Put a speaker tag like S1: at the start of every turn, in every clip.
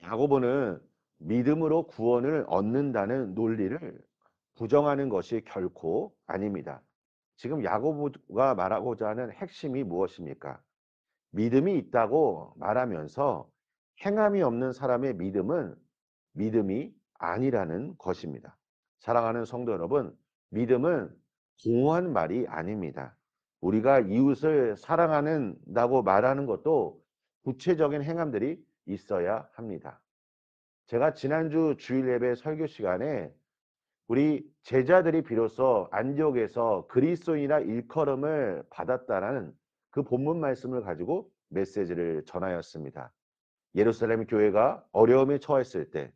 S1: 야고보는 믿음으로 구원을 얻는다는 논리를 부정하는 것이 결코 아닙니다. 지금 야고보가 말하고자 하는 핵심이 무엇입니까? 믿음이 있다고 말하면서 행함이 없는 사람의 믿음은 믿음이 아니라는 것입니다. 사랑하는 성도 여러분, 믿음은 공허한 말이 아닙니다. 우리가 이웃을 사랑한다고 말하는 것도 구체적인 행함들이 있어야 합니다. 제가 지난주 주일 예배 설교 시간에 우리 제자들이 비로소 안디옥에서 그리스도인이라 일컬음을 받았다라는 그 본문 말씀을 가지고 메시지를 전하였습니다. 예루살렘 교회가 어려움에 처했을 때,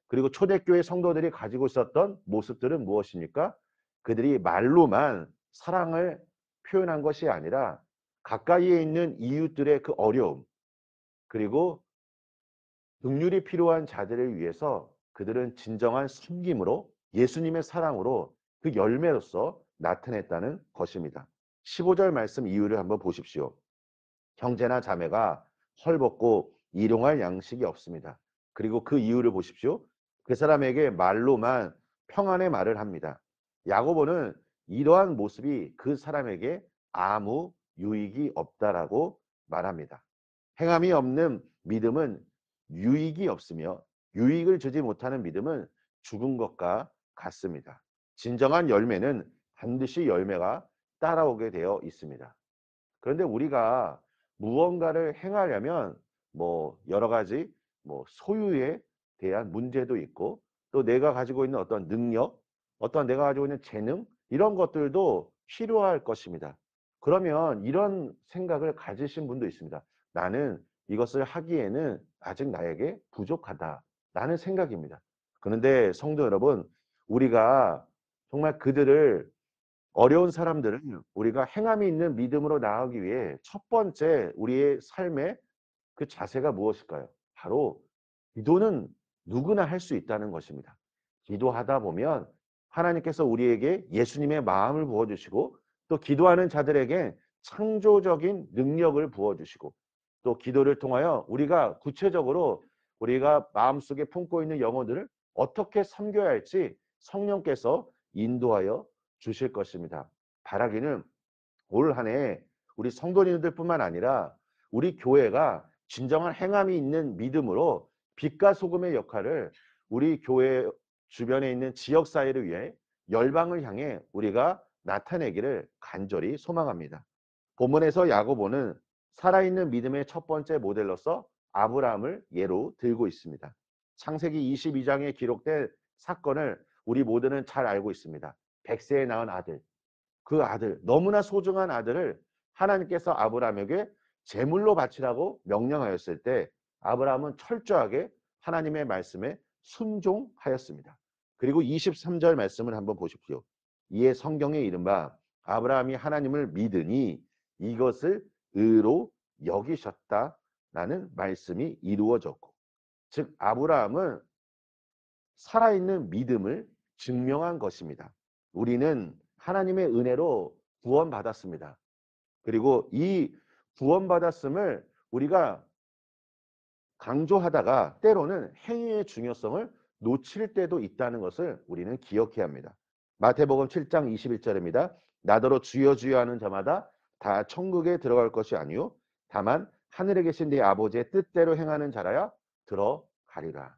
S1: 그리고 초대교회 성도들이 가지고 있었던 모습들은 무엇입니까? 그들이 말로만 사랑을 표현한 것이 아니라 가까이에 있는 이웃들의 그 어려움, 그리고 긍휼이 필요한 자들을 위해서 그들은 진정한 섬김으로 예수님의 사랑으로 그 열매로서 나타냈다는 것입니다. 15절 말씀 이유를 한번 보십시오. 형제나 자매가 헐벗고 일용할 양식이 없습니다. 그리고 그 이유를 보십시오. 그 사람에게 말로만 평안의 말을 합니다. 야고보는 이러한 모습이 그 사람에게 아무 유익이 없다라고 말합니다. 행함이 없는 믿음은 유익이 없으며 유익을 주지 못하는 믿음은 죽은 것과 같습니다. 진정한 열매는 반드시 열매가 따라오게 되어 있습니다. 그런데 우리가 무언가를 행하려면 여러 가지 소유에 대한 문제도 있고, 또 내가 가지고 있는 어떤 능력, 어떤 내가 가지고 있는 재능, 이런 것들도 필요할 것입니다. 그러면 이런 생각을 가지신 분도 있습니다. 나는 이것을 하기에는 아직 나에게 부족하다라는 생각입니다. 그런데 성도 여러분, 우리가 정말 그들을 어려운 사람들은 우리가 행함이 있는 믿음으로 나아가기 위해 첫 번째 우리의 삶의 그 자세가 무엇일까요? 바로 기도는 누구나 할 수 있다는 것입니다. 기도하다 보면 하나님께서 우리에게 예수님의 마음을 부어주시고, 또 기도하는 자들에게 창조적인 능력을 부어주시고, 또 기도를 통하여 우리가 구체적으로 우리가 마음속에 품고 있는 영혼들을 어떻게 섬겨야 할지 성령께서 인도하여 주실 것입니다. 바라기는 올 한 해 우리 성도님들뿐만 아니라 우리 교회가 진정한 행함이 있는 믿음으로 빛과 소금의 역할을 우리 교회 주변에 있는 지역 사회를 위해 열방을 향해 우리가 나타내기를 간절히 소망합니다. 본문에서 야고보는 살아있는 믿음의 첫 번째 모델로서 아브라함을 예로 들고 있습니다. 창세기 22장에 기록된 사건을 우리 모두는 잘 알고 있습니다. 100세에 낳은 아들, 그 아들, 너무나 소중한 아들을 하나님께서 아브라함에게 제물로 바치라고 명령하였을 때 아브라함은 철저하게 하나님의 말씀에 순종하였습니다. 그리고 23절 말씀을 한번 보십시오. 이에 성경에 이른바 아브라함이 하나님을 믿으니 이것을 의로 여기셨다라는 말씀이 이루어졌고, 즉 아브라함은 살아있는 믿음을 증명한 것입니다. 우리는 하나님의 은혜로 구원받았습니다. 그리고 이 구원받았음을 우리가 강조하다가 때로는 행위의 중요성을 놓칠 때도 있다는 것을 우리는 기억해야 합니다. 마태복음 7장 21절입니다. 나더러 주여 주여 하는 자마다 다 천국에 들어갈 것이 아니요 다만 하늘에 계신 네 아버지의 뜻대로 행하는 자라야 들어가리라.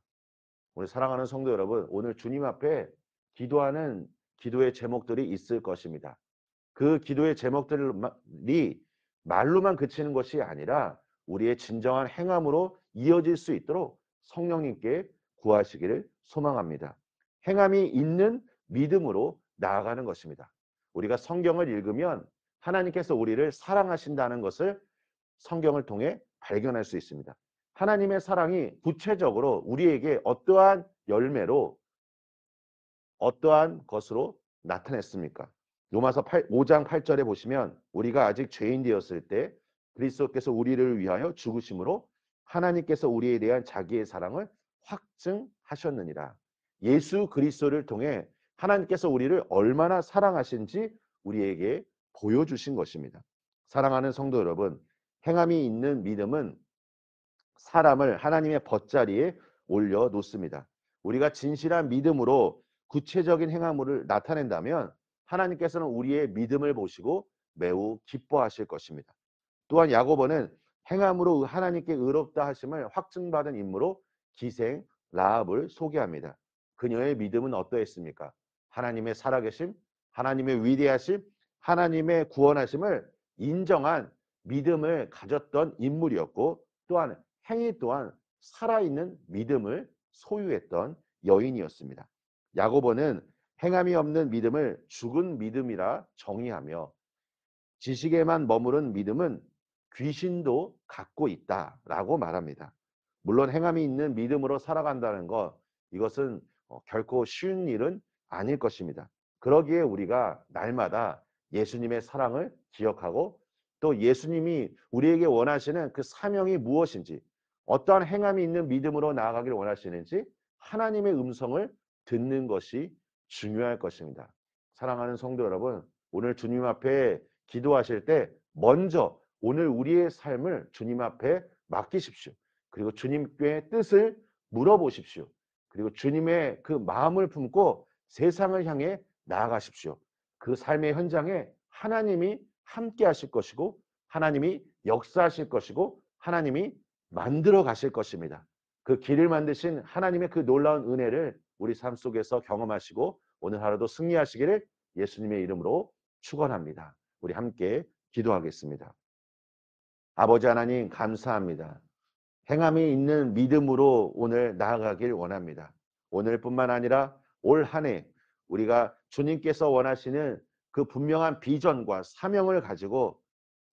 S1: 우리 사랑하는 성도 여러분, 오늘 주님 앞에 기도하는 기도의 제목들이 있을 것입니다. 그 기도의 제목들이 말로만 그치는 것이 아니라 우리의 진정한 행함으로 이어질 수 있도록 성령님께 구하시기를 소망합니다. 행함이 있는 믿음으로 나아가는 것입니다. 우리가 성경을 읽으면 하나님께서 우리를 사랑하신다는 것을 성경을 통해 발견할 수 있습니다. 하나님의 사랑이 구체적으로 우리에게 어떠한 열매로, 어떠한 것으로 나타냈습니까? 로마서 5장 8절에 보시면 우리가 아직 죄인 되었을 때 그리스도께서 우리를 위하여 죽으심으로 하나님께서 우리에 대한 자기의 사랑을 확증하셨느니라. 예수 그리스도를 통해 하나님께서 우리를 얼마나 사랑하신지 우리에게 보여주신 것입니다. 사랑하는 성도 여러분, 행함이 있는 믿음은 사람을 하나님의 벗자리에 올려놓습니다. 우리가 진실한 믿음으로 구체적인 행함을 나타낸다면 하나님께서는 우리의 믿음을 보시고 매우 기뻐하실 것입니다. 또한 야고보는 행함으로 하나님께 의롭다 하심을 확증받은 인물로 기생 라합을 소개합니다. 그녀의 믿음은 어떠했습니까? 하나님의 살아계심, 하나님의 위대하심, 하나님의 구원하심을 인정한 믿음을 가졌던 인물이었고, 또한 행위 또한 살아있는 믿음을 소유했던 여인이었습니다. 야고보는 행함이 없는 믿음을 죽은 믿음이라 정의하며 지식에만 머무른 믿음은 귀신도 갖고 있다라고 말합니다. 물론 행함이 있는 믿음으로 살아간다는 것, 이것은 결코 쉬운 일은 아닐 것입니다. 그러기에 우리가 날마다 예수님의 사랑을 기억하고 또 예수님이 우리에게 원하시는 그 사명이 무엇인지, 어떠한 행함이 있는 믿음으로 나아가기를 원하시는지 하나님의 음성을 듣는 것이 중요할 것입니다. 사랑하는 성도 여러분, 오늘 주님 앞에 기도하실 때 먼저 오늘 우리의 삶을 주님 앞에 맡기십시오. 그리고 주님께 뜻을 물어보십시오. 그리고 주님의 그 마음을 품고 세상을 향해 나아가십시오. 그 삶의 현장에 하나님이 함께 하실 것이고 하나님이 역사하실 것이고 하나님이 만들어 가실 것입니다. 그 길을 만드신 하나님의 그 놀라운 은혜를 우리 삶 속에서 경험하시고 오늘 하루도 승리하시기를 예수님의 이름으로 축원합니다. 우리 함께 기도하겠습니다. 아버지 하나님 감사합니다. 행함이 있는 믿음으로 오늘 나아가길 원합니다. 오늘뿐만 아니라 올 한 해 우리가 주님께서 원하시는 그 분명한 비전과 사명을 가지고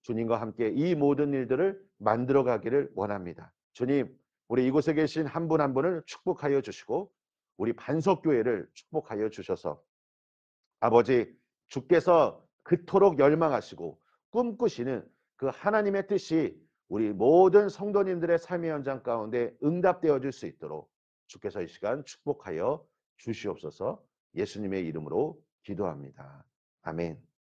S1: 주님과 함께 이 모든 일들을 만들어 가기를 원합니다. 주님, 우리 이곳에 계신 한 분 한 분을 축복하여 주시고 우리 반석교회를 축복하여 주셔서 아버지, 주께서 그토록 열망하시고 꿈꾸시는 그 하나님의 뜻이 우리 모든 성도님들의 삶의 현장 가운데 응답되어 줄 수 있도록 주께서 이 시간 축복하여 주시옵소서. 예수님의 이름으로 기도합니다. 아멘.